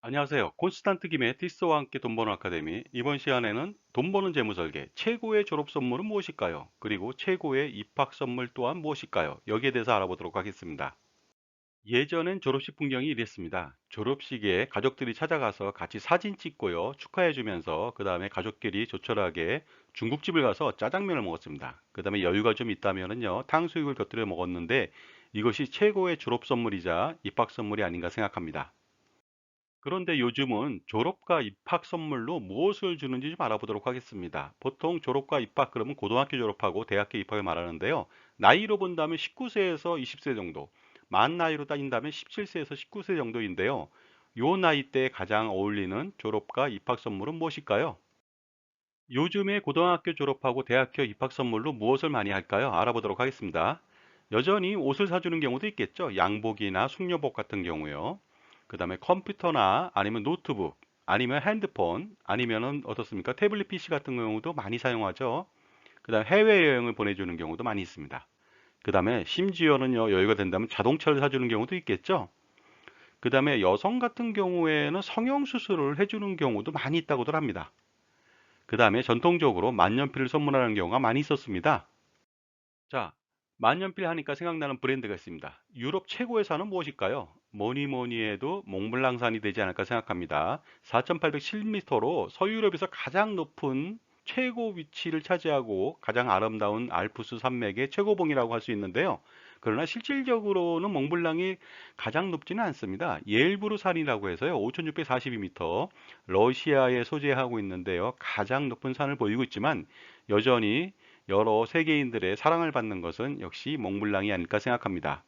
안녕하세요. 콘스탄트 김의 티스와 함께 돈 버는 아카데미. 이번 시간에는 돈 버는 재무 설계, 최고의 졸업 선물은 무엇일까요? 그리고 최고의 입학 선물 또한 무엇일까요? 여기에 대해서 알아보도록 하겠습니다. 예전엔 졸업식 풍경이 이랬습니다. 졸업식에 가족들이 찾아가서 같이 사진 찍고요. 축하해 주면서 그 다음에 가족끼리 조촐하게 중국집을 가서 짜장면을 먹었습니다. 그 다음에 여유가 좀 있다면은요, 탕수육을 곁들여 먹었는데 이것이 최고의 졸업 선물이자 입학 선물이 아닌가 생각합니다. 그런데 요즘은 졸업과 입학 선물로 무엇을 주는지 좀 알아보도록 하겠습니다. 보통 졸업과 입학 그러면 고등학교 졸업하고 대학교 입학을 말하는데요. 나이로 본다면 19세에서 20세 정도, 만 나이로 따진다면 17세에서 19세 정도인데요. 요 나이 때 가장 어울리는 졸업과 입학 선물은 무엇일까요? 요즘에 고등학교 졸업하고 대학교 입학 선물로 무엇을 많이 할까요? 알아보도록 하겠습니다. 여전히 옷을 사주는 경우도 있겠죠. 양복이나 숙녀복 같은 경우요. 그 다음에 컴퓨터나 아니면 노트북, 아니면 핸드폰, 아니면은 어떻습니까? 태블릿 PC 같은 경우도 많이 사용하죠. 그 다음에 해외여행을 보내주는 경우도 많이 있습니다. 그 다음에 심지어는요, 여유가 된다면 자동차를 사주는 경우도 있겠죠. 그 다음에 여성 같은 경우에는 성형수술을 해주는 경우도 많이 있다고들 합니다. 그 다음에 전통적으로 만년필을 선물하는 경우가 많이 있었습니다. 자, 만년필 하니까 생각나는 브랜드가 있습니다. 유럽 최고의 산은 무엇일까요? 뭐니 뭐니 해도 몽블랑산이 되지 않을까 생각합니다. 4,807m로 서유럽에서 가장 높은 최고 위치를 차지하고 가장 아름다운 알프스 산맥의 최고봉이라고 할 수 있는데요. 그러나 실질적으로는 몽블랑이 가장 높지는 않습니다. 예일브르산이라고 해서요. 5,642m 러시아에 소재하고 있는데요. 가장 높은 산을 보이고 있지만 여전히 여러 세계인들의 사랑을 받는 것은 역시 몽블랑이 아닐까 생각합니다.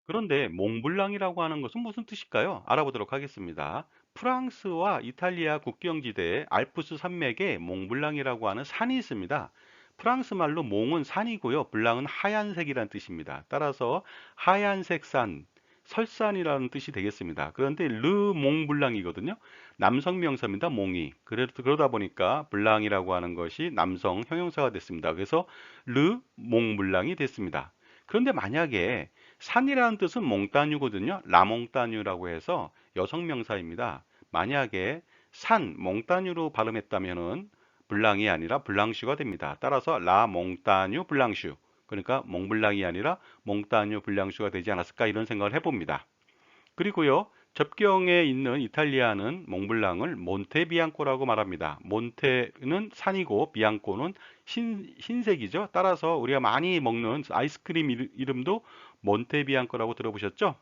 그런데 몽블랑이라고 하는 것은 무슨 뜻일까요? 알아보도록 하겠습니다. 프랑스와 이탈리아 국경지대에 알프스 산맥에 몽블랑이라고 하는 산이 있습니다. 프랑스 말로 몽은 산이고요. 블랑은 하얀색이라는 뜻입니다. 따라서 하얀색 산, 설산이라는 뜻이 되겠습니다. 그런데 르 몽블랑이거든요. 남성 명사입니다. 몽이. 그러다 보니까 블랑이라고 하는 것이 남성 형용사가 됐습니다. 그래서 르 몽블랑이 됐습니다. 그런데 만약에 산이라는 뜻은 몽따뉴거든요. 라몽따뉴라고 해서 여성 명사입니다. 만약에 산, 몽따뉴로 발음했다면은 블랑이 아니라 블랑슈가 됩니다. 따라서 라몽따뉴 블랑슈. 그러니까 몽블랑이 아니라 몽따뉴 블랑슈가 되지 않았을까 이런 생각을 해봅니다. 그리고요, 접경에 있는 이탈리아는 몽블랑을 몬테비앙코라고 말합니다. 몬테는 산이고 비앙코는 흰색이죠. 따라서 우리가 많이 먹는 아이스크림 이름도 몬테비앙코라고 들어보셨죠?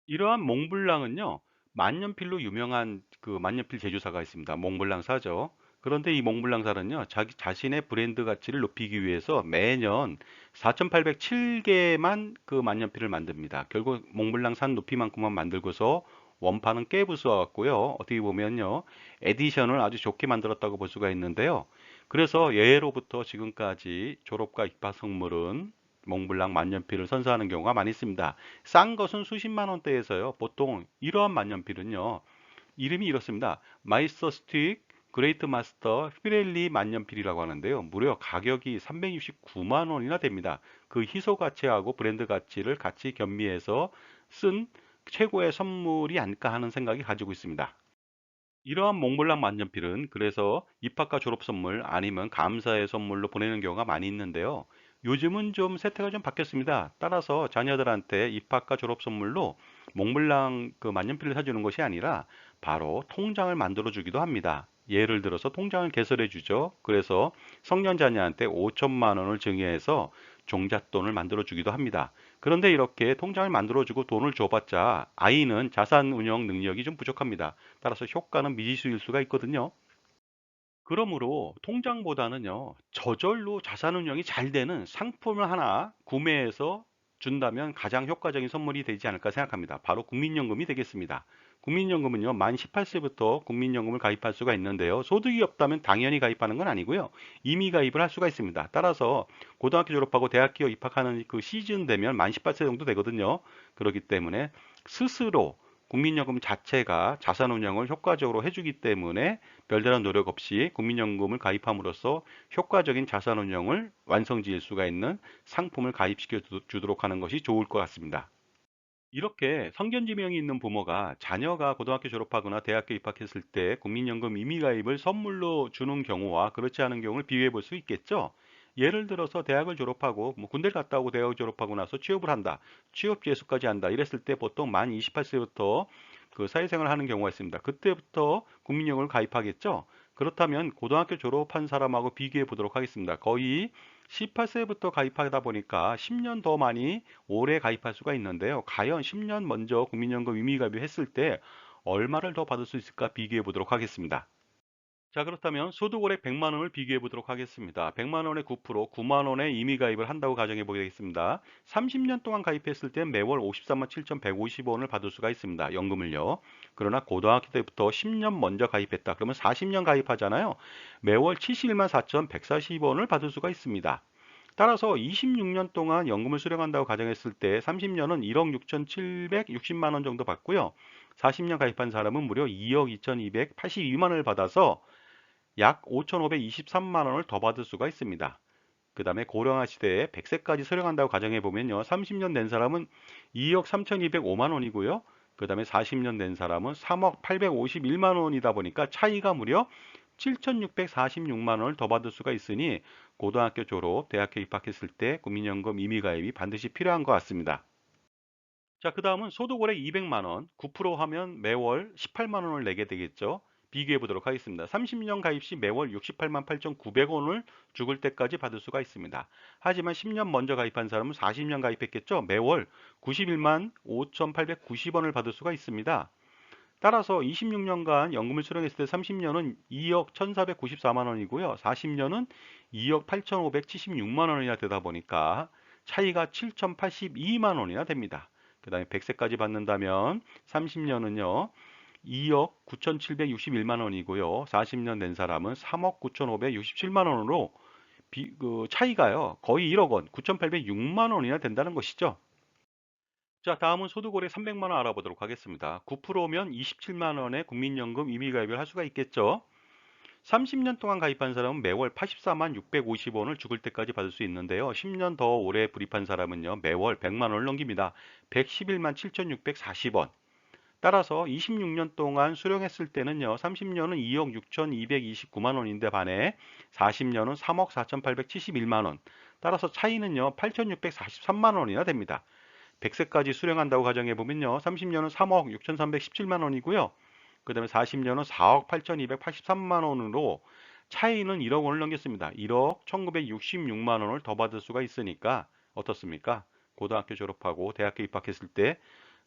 이러한 몽블랑은요, 만년필로 유명한 그 만년필 제조사가 있습니다. 몽블랑사죠. 그런데 이 몽블랑사는요, 자기 자신의 브랜드 가치를 높이기 위해서 매년 4,807개만 그 만년필을 만듭니다. 결국 몽블랑 산 높이만큼만 만들고서 원판은 깨부수어 갖고요. 어떻게 보면요, 에디션을 아주 좋게 만들었다고 볼 수가 있는데요. 그래서 예로부터 지금까지 졸업과 입학 선물은 몽블랑 만년필을 선사하는 경우가 많이 있습니다. 싼 것은 수십만 원대에서요. 보통 이러한 만년필은요. 이름이 이렇습니다. 마이스터 스틱 그레이트 마스터 피렐리 만년필이라고 하는데요. 무려 가격이 369만 원이나 됩니다. 그 희소 가치하고 브랜드 가치를 같이 겸비해서 쓴 최고의 선물이 아닐까 하는 생각이 가지고 있습니다. 이러한 몽블랑 만년필은 그래서 입학과 졸업 선물 아니면 감사의 선물로 보내는 경우가 많이 있는데요. 요즘은 좀 세태가 좀 바뀌었습니다. 따라서 자녀들한테 입학과 졸업 선물로 몽블랑 그 만년필을 사주는 것이 아니라 바로 통장을 만들어 주기도 합니다. 예를 들어서 통장을 개설해 주죠. 그래서 성년 자녀한테 5천만 원을 증여해서 종잣돈을 만들어 주기도 합니다. 그런데 이렇게 통장을 만들어주고 돈을 줘봤자 아이는 자산 운영 능력이 좀 부족합니다. 따라서 효과는 미지수일 수가 있거든요. 그러므로 통장보다는요, 저절로 자산 운영이 잘 되는 상품을 하나 구매해서 준다면 가장 효과적인 선물이 되지 않을까 생각합니다. 바로 국민연금이 되겠습니다. 국민연금은요, 만 18세부터 국민연금을 가입할 수가 있는데요. 소득이 없다면 당연히 가입하는 건 아니고요. 이미 가입을 할 수가 있습니다. 따라서 고등학교 졸업하고 대학교 입학하는 그 시즌 되면 만 18세 정도 되거든요. 그렇기 때문에 스스로 국민연금 자체가 자산 운영을 효과적으로 해주기 때문에 별다른 노력 없이 국민연금을 가입함으로써 효과적인 자산 운영을 완성 지을 수가 있는 상품을 가입시켜 주도록 하는 것이 좋을 것 같습니다. 이렇게 성견지명이 있는 부모가 자녀가 고등학교 졸업하거나 대학교 입학했을 때 국민연금 임의가입을 선물로 주는 경우와 그렇지 않은 경우를 비교해 볼 수 있겠죠. 예를 들어서 대학을 졸업하고 군대를 갔다 오고 대학을 졸업하고 나서 취업을 한다. 취업 재수까지 한다. 이랬을 때 보통 만 28세부터 그 사회생활을 하는 경우가 있습니다. 그때부터 국민연금을 가입하겠죠. 그렇다면 고등학교 졸업한 사람하고 비교해 보도록 하겠습니다. 거의 18세부터 가입하다 보니까 10년 더 많이 오래 가입할 수가 있는데요. 과연 10년 먼저 국민연금 임의가입을 했을 때 얼마를 더 받을 수 있을까 비교해 보도록 하겠습니다. 자, 그렇다면 소득월액 100만 원을 비교해 보도록 하겠습니다. 100만 원의 9%, 9만 원의 임의가입을 한다고 가정해 보겠습니다. 30년 동안 가입했을 때 매월 54만 7,150원을 받을 수가 있습니다. 연금을요. 그러나 고등학교 때부터 10년 먼저 가입했다. 그러면 40년 가입하잖아요. 매월 71만 4,140원을 받을 수가 있습니다. 따라서 26년 동안 연금을 수령한다고 가정했을 때 30년은 1억 6,760만 원 정도 받고요. 40년 가입한 사람은 무려 2억 2,282만 원을 받아서 약 5,523만 원을 더 받을 수가 있습니다. 그 다음에 고령화 시대에 100세까지 수령한다고 가정해 보면요. 30년 낸 사람은 2억 3,205만 원이고요. 그 다음에 40년 낸 사람은 3억 851만 원이다 보니까 차이가 무려 7,646만 원을 더 받을 수가 있으니 고등학교 졸업, 대학교 입학했을 때 국민연금 임의가입이 반드시 필요한 것 같습니다. 자, 그 다음은 소득월액 200만 원, 9% 하면 매월 18만 원을 내게 되겠죠. 비교해 보도록 하겠습니다. 30년 가입 시 매월 68만 8,900원을 죽을 때까지 받을 수가 있습니다. 하지만 10년 먼저 가입한 사람은 40년 가입했겠죠. 매월 91만 5,890원을 받을 수가 있습니다. 따라서 26년간 연금을 수령했을 때 30년은 2억 1,494만 원이고요. 40년은 2억 8,576만 원이나 되다 보니까 차이가 7,082만 원이나 됩니다. 그 다음에 100세까지 받는다면 30년은요. 2억 9,761만 원이고요. 40년 낸 사람은 3억 9,567만 원으로 그 차이가요. 거의 1억 원, 9,806만 원이나 된다는 것이죠. 자, 다음은 소득월에 300만 원 알아보도록 하겠습니다. 9%면 27만 원의 국민연금 임의가입을 할 수가 있겠죠. 30년 동안 가입한 사람은 매월 84만 650원을 죽을 때까지 받을 수 있는데요. 10년 더 오래 불입한 사람은요, 매월 100만 원을 넘깁니다. 111만 7,640원. 따라서 26년 동안 수령했을 때는요, 30년은 2억 6,229만 원인데 반해 40년은 3억 4,871만 원. 따라서 차이는요, 8,643만 원이나 됩니다. 100세까지 수령한다고 가정해 보면요. 30년은 3억 6,317만 원이고요. 그 다음에 40년은 4억 8,283만 원으로 차이는 1억 원을 넘겼습니다. 1억 1,966만 원을 더 받을 수가 있으니까 어떻습니까? 고등학교 졸업하고 대학교 입학했을 때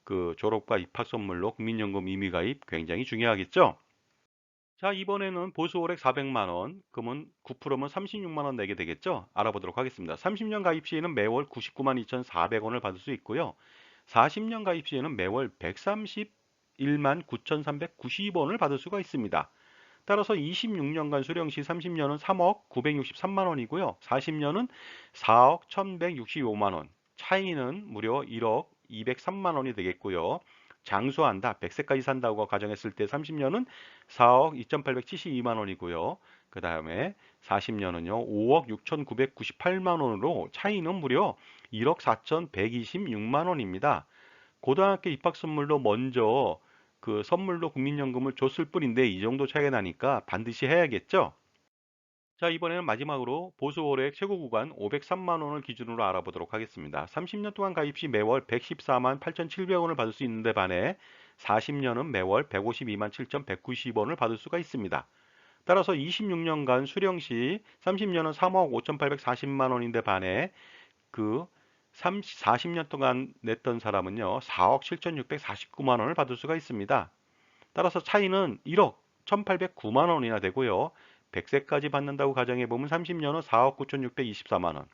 그 졸업과 입학 선물로 국민연금 임의가입 굉장히 중요하겠죠? 자, 이번에는 보수월액 400만 원, 그러면 9%면 36만 원 내게 되겠죠? 알아보도록 하겠습니다. 30년 가입 시에는 매월 99만 2,400원을 받을 수 있고요. 40년 가입 시에는 매월 131만 9,390원을 받을 수가 있습니다. 따라서 26년간 수령 시 30년은 3억 963만 원이고요. 40년은 4억 1,165만 원. 차이는 무려 1억 203만 원이 되겠고요. 장수한다. 100세까지 산다고 가정했을 때 30년은 4억 2,872만 원이고요. 그 다음에 40년은요. 5억 6,998만 원으로 차이는 무려 1억 4,126만 원입니다. 고등학교 입학 선물로 먼저 그 선물로 국민연금을 줬을 뿐인데 이 정도 차이가 나니까 반드시 해야겠죠? 자, 이번에는 마지막으로 보수월액 최고 구간 503만 원을 기준으로 알아보도록 하겠습니다. 30년 동안 가입 시 매월 114만 8,700원을 받을 수 있는데 반해 40년은 매월 152만 7,190원을 받을 수가 있습니다. 따라서 26년간 수령 시 30년은 3억 5,840만 원인데 반해 그 40년 동안 냈던 사람은요, 4억 7,649만 원을 받을 수가 있습니다. 따라서 차이는 1억 1,809만 원이나 되고요. 100세까지 받는다고 가정해 보면 30년은 4억 9,624만 원.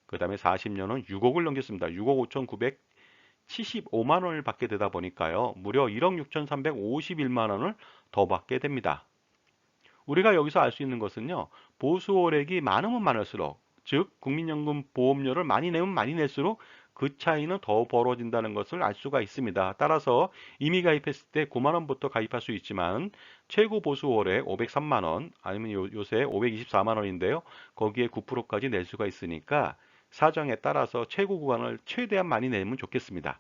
그 다음에 40년은 6억을 넘겼습니다. 6억 5,975만 원을 받게 되다 보니까요. 무려 1억 6,351만 원을 더 받게 됩니다. 우리가 여기서 알 수 있는 것은요. 보수월액이 많으면 많을수록 즉 국민연금 보험료를 많이 내면 많이 낼수록 그 차이는 더 벌어진다는 것을 알 수가 있습니다. 따라서 이미 가입했을 때 9만 원부터 가입할 수 있지만 최고 보수월액 503만 원 아니면 요새 524만 원인데요. 거기에 9%까지 낼 수가 있으니까 사정에 따라서 최고 구간을 최대한 많이 내면 좋겠습니다.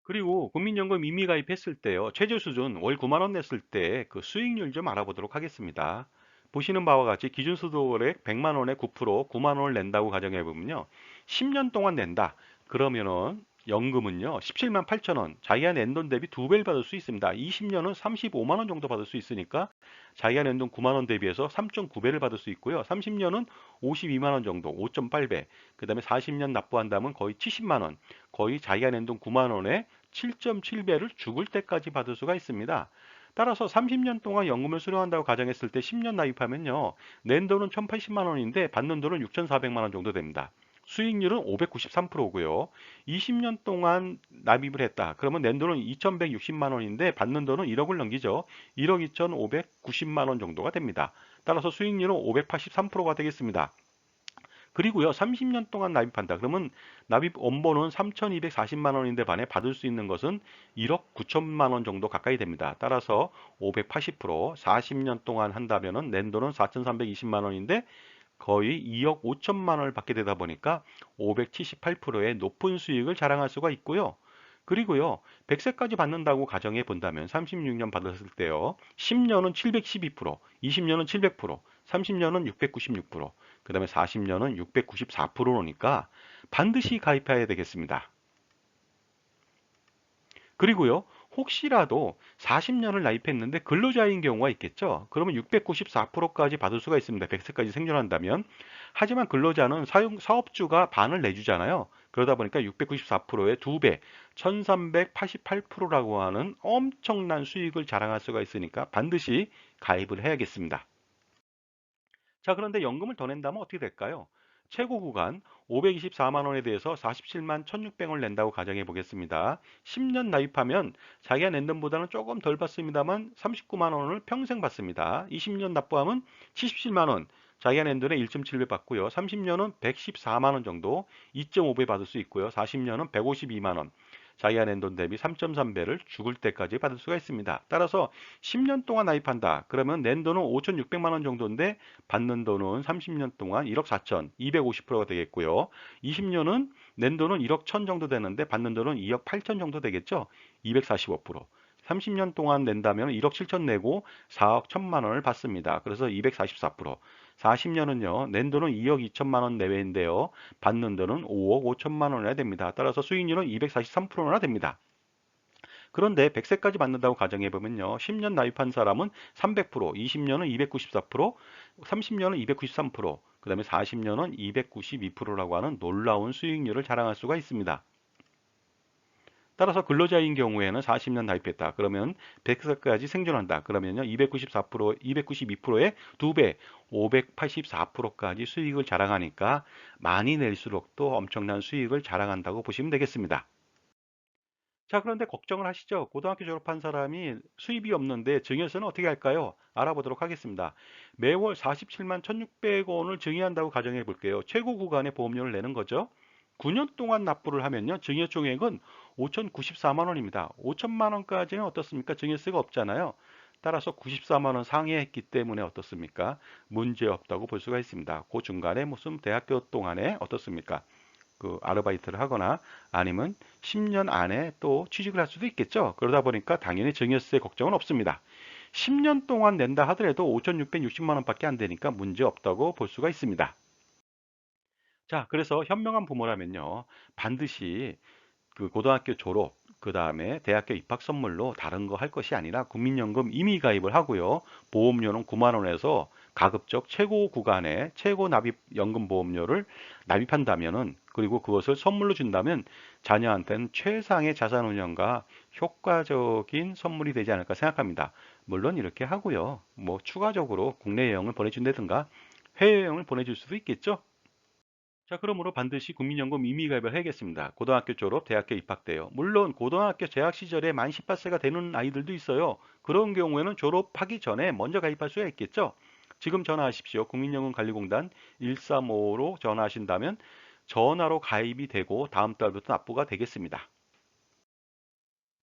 그리고 국민연금 이미 가입했을 때요. 최저 수준 월 9만 원 냈을 때 그 수익률 좀 알아보도록 하겠습니다. 보시는 바와 같이 기준소득액 100만 원에 9% 9만 원을 낸다고 가정해 보면요. 10년 동안 낸다. 그러면은 연금은요. 17만 8천 원. 자기가 낸 돈 대비 두 배를 받을 수 있습니다. 20년은 35만 원 정도 받을 수 있으니까 자기가 낸 돈 9만 원 대비해서 3.9배를 받을 수 있고요. 30년은 52만 원 정도, 5.8배. 그다음에 40년 납부한다면 거의 70만 원. 거의 자기가 낸 돈 9만 원에 7.7배를 죽을 때까지 받을 수가 있습니다. 따라서 30년 동안 연금을 수령한다고 가정했을 때 10년 납입하면요. 낸 돈은 1,080만 원인데 받는 돈은 6,400만 원 정도 됩니다. 수익률은 593%고요. 20년 동안 납입을 했다. 그러면 낸 돈은 2,160만 원인데 받는 돈은 1억을 넘기죠. 1억 2,590만 원 정도가 됩니다. 따라서 수익률은 583%가 되겠습니다. 그리고요, 30년 동안 납입한다. 그러면 납입 원본은 3,240만 원인데 반해 받을 수 있는 것은 1억 9천만 원 정도 가까이 됩니다. 따라서 580%, 40년 동안 한다면은 낸 돈은 4,320만 원인데 거의 2억 5천만 원을 받게 되다 보니까 578%의 높은 수익을 자랑할 수가 있고요. 그리고요, 100세까지 받는다고 가정해 본다면 36년 받았을 때요, 10년은 712%, 20년은 700%, 30년은 696%, 그 다음에 40년은 694%니까 반드시 가입해야 되겠습니다. 그리고요, 혹시라도 40년을 납입했는데 근로자인 경우가 있겠죠. 그러면 694%까지 받을 수가 있습니다. 100세까지 생존한다면. 하지만 근로자는 사업주가 반을 내주잖아요. 그러다 보니까 694%의 2배, 1388%라고 하는 엄청난 수익을 자랑할 수가 있으니까 반드시 가입을 해야겠습니다. 자, 그런데 연금을 더 낸다면 어떻게 될까요? 최고 구간 524만 원에 대해서 47만 1,600원을 낸다고 가정해 보겠습니다. 10년 납입하면 자기가 낸 돈보다는 조금 덜 받습니다만 39만 원을 평생 받습니다. 20년 납부하면 77만 원, 자기가 낸 돈의 1.7배 받고요. 30년은 114만 원 정도, 2.5배 받을 수 있고요. 40년은 152만 원, 자기가 낸 돈 대비 3.3배를 죽을 때까지 받을 수가 있습니다. 따라서 10년 동안 납입한다. 그러면 낸 돈은 5,600만 원 정도인데 받는 돈은 30년 동안 1억 4천, 250%가 되겠고요. 20년은 낸 돈은 1억 1천 정도 되는데 받는 돈은 2억 8천 정도 되겠죠. 245%. 30년 동안 낸다면 1억 7천 내고 4억 1천만 원을 받습니다. 그래서 244%. 40년은요, 낸 돈은 2억 2천만 원 내외인데요. 받는 돈은 5억 5천만 원이나 됩니다. 따라서 수익률은 243%나 됩니다. 그런데 100세까지 받는다고 가정해 보면요. 10년 납입한 사람은 300%, 20년은 294%, 30년은 293%, 그 다음에 40년은 292%라고 하는 놀라운 수익률을 자랑할 수가 있습니다. 따라서 근로자인 경우에는 40년 가입했다. 그러면 100세까지 생존한다. 그러면요. 294%, 292%의 2배, 584%까지 수익을 자랑하니까 많이 낼수록 또 엄청난 수익을 자랑한다고 보시면 되겠습니다. 자, 그런데 걱정을 하시죠? 고등학교 졸업한 사람이 수입이 없는데 증여세는 어떻게 할까요? 알아보도록 하겠습니다. 매월 47만 1,600원을 증여한다고 가정해 볼게요. 최고 구간의 보험료를 내는 거죠. 9년 동안 납부를 하면요. 증여 총액은 5,094만 원입니다. 5천만 원까지는 어떻습니까? 증여세가 없잖아요. 따라서 94만 원 상회했기 때문에 어떻습니까? 문제 없다고 볼 수가 있습니다. 그 중간에 무슨 대학교 동안에 어떻습니까? 그 아르바이트를 하거나 아니면 10년 안에 또 취직을 할 수도 있겠죠. 그러다 보니까 당연히 증여세 걱정은 없습니다. 10년 동안 낸다 하더라도 5,660만 원밖에 안 되니까 문제 없다고 볼 수가 있습니다. 자, 그래서 현명한 부모라면요. 반드시 그 고등학교 졸업, 그 다음에 대학교 입학 선물로 다른 거 할 것이 아니라 국민연금 임의 가입을 하고요. 보험료는 9만 원에서 가급적 최고 구간의 최고 납입 연금 보험료를 납입한다면은 그리고 그것을 선물로 준다면 자녀한테는 최상의 자산 운영과 효과적인 선물이 되지 않을까 생각합니다. 물론 이렇게 하고요. 뭐 추가적으로 국내 여행을 보내준다든가 해외여행을 보내줄 수도 있겠죠. 자, 그러므로 반드시 국민연금 임의 가입을 해야겠습니다. 고등학교 졸업, 대학교 입학 때요. 물론 고등학교 재학 시절에 만 18세가 되는 아이들도 있어요. 그런 경우에는 졸업하기 전에 먼저 가입할 수가 있겠죠. 지금 전화하십시오. 국민연금관리공단 135로 전화하신다면 전화로 가입이 되고 다음 달부터 납부가 되겠습니다.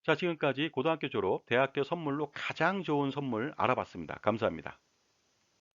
자, 지금까지 고등학교 졸업, 대학교 선물로 가장 좋은 선물 알아봤습니다. 감사합니다.